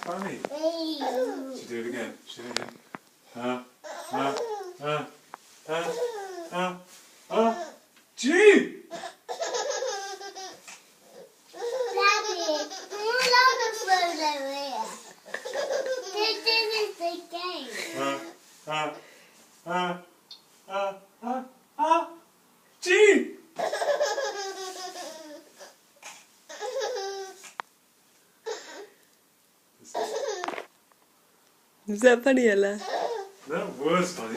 funny. Should do it again. Should do it again. Gee! Gee! Is that funny, Ella? That was funny.